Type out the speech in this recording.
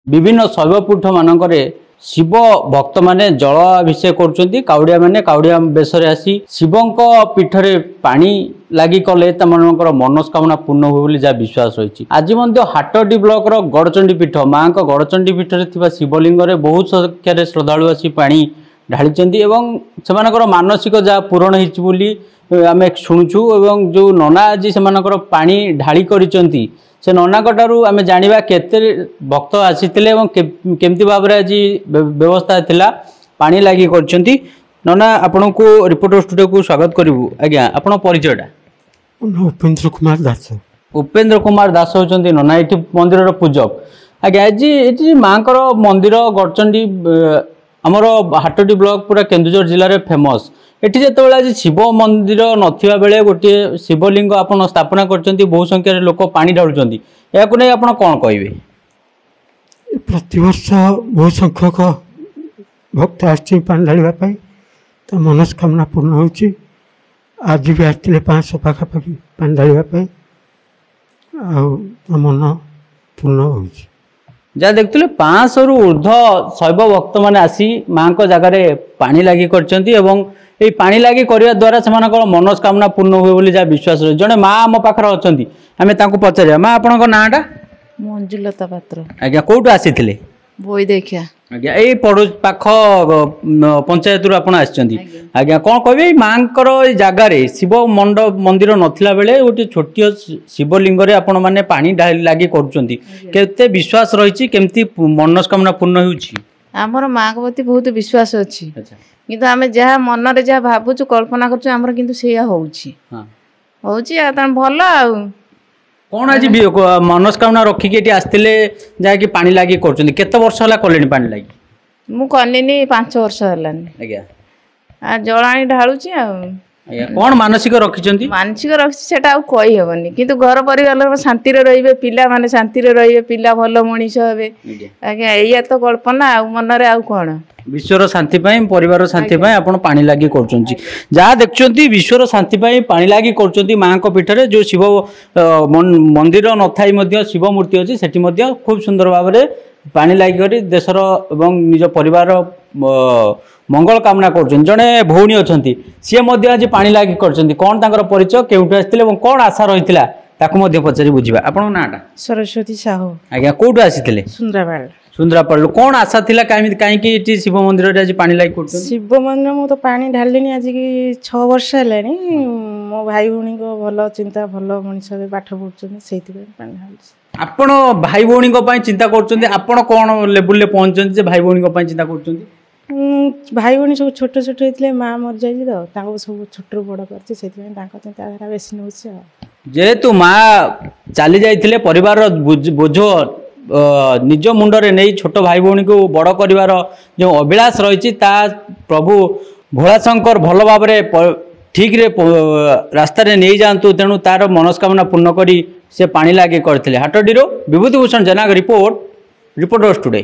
विभिन्न शैवपीठ मानक शिव भक्त माने जलाभिषेक कर काउड़िया माने काउड़िया बेश आसी शिवों पीठ रे पानी लगी कले तर मनस्कामना पूर्ण हुए जहाँ विश्वास रही। आज हाटडी ब्लॉक गड़चंडी पीठ माँ को गड़चंडी पीठ में शिवलिंग बहुत संख्यार श्रद्धालु आसी पानी ढाली से मानसिक जहाँ पूरण होमें शुणुचु एवं जो नना आज से पानी ढाली करिसें से ननाकू आम जाना केते भक्त आसी केमती भाव आज व्यवस्था थिला पानी लगी कर नना आपण को रिपोर्टर स्टूडियो को स्वागत करूँ। आज्ञा आपण परिचयटा उपेन्द्र कुमार दास। उपेन्द्र कुमार दास होती नना ये मंदिर पूजक। आज्ञा आज माँ मंदिर गड़चंडी आमर हाटडी ब्लॉक पूरा केन्दुझर जिले में फेमस एटी जो आज शिव मंदिर नथिबा बेले गोटे शिवलिंग आपन स्थापना करछंती बहु संख्यार लोक पानी ढालुछंती याकु नै आपन कोन कहबे? प्रतिवर्ष बहु संख्यक भक्त आछि पानी ढालिबा पई तो मनस्कामना पूर्ण होछि। आज भी आथिले 500 पाखापाखि पानी ढालिबा पई आ मन पूर्ण होछि। जहाँ देखते 500 रु ऊर्ध शैव भक्त मैंने आसी माँ को जगह पानी लगी कर पानी लगी करने द्वारा से मनस्कामना पूर्ण हुए जहाँ विश्वास रही। जड़े माँ आम पाखे अच्छा आम पचार माँ आपण नाटा मंजुलता पात्र। आज्ञा कौटू आसी बोई देखिया आज्ञा ये पाख पंचायत आप आज्ञा कौन कहे माँ जगार शिव मंदिर नथिला बेले गोटे छोटिया शिवलिंग आपण मैंने पानी लगी करते विश्वास रही केमती मनस्कामना पूर्ण होमर माँ को प्रति बहुत विश्वास अच्छी किंतु आम जहाँ मन में जहाँ भावुँ कल्पना कर भल आ कौन आज मनस्कामना रखिकी आसते जहाँकि पानी लगी करते वर्ष है कले पानी लगी मु कलिनी 5 वर्ष है जलाणी ढालुची कौन मानसिक रखी मानसिक रखी कही हेनी कि घर परिवार शांति रे पिला माने शांति रे पिला भल मनीष हे आज्ञा या तो कल्पना आ मन में आउ कौन विश्वर शांति परिवार शांति आपण पानी लगी कर जहाँ देखते विश्वर शांति पानी लगी कर माँ को पीठ जो शिव मंदिर न थाई शिव मूर्ति अच्छी से खूब सुंदर भाव में पानी लगी देशर एवं निज परिवार मंगल कामना कर जड़े भौणी अच्छा सी आज पानी लगी कर कौन तर परिचय केउठू आसते कौन आशा रही ताकू पचारि बुझा आपण नाटा सरस्वती साहू। आज्ञा कौटू आसी सुंदरापाड़ कौन आशा थिला कहीं शिव मंदिर आज पानी लगी कर शिव मंदिर मु तो पानी ढालिनी आज की 6 वर्ष है मो भाई भौणी को भल चिंता भल मनीष पाठ पढ़ुं से पानी ढाल आपण भाई भौणी चिंता कर कौन लेवल में पहुंचते भाई भौणी चिंता कर भाई भौणी सब छोट छोट होते माँ मर जाए तो सब छोट बड़ कर चिंताधारा बेस नौ जेहेतु माँ चली जाते परिवार बोझ निज मुंडरे नहीं छोट भाई भौणी को बड़ कर जो अभिलाष रही प्रभु भोलाशंकर भल भाव ठीक रे रास्ता नहीं जातु तेणु तार मनस्कामना पूर्ण करी से पानी लगे करते। हाटडीरो विभूति भूषण जेना रिपोर्टर टुडे।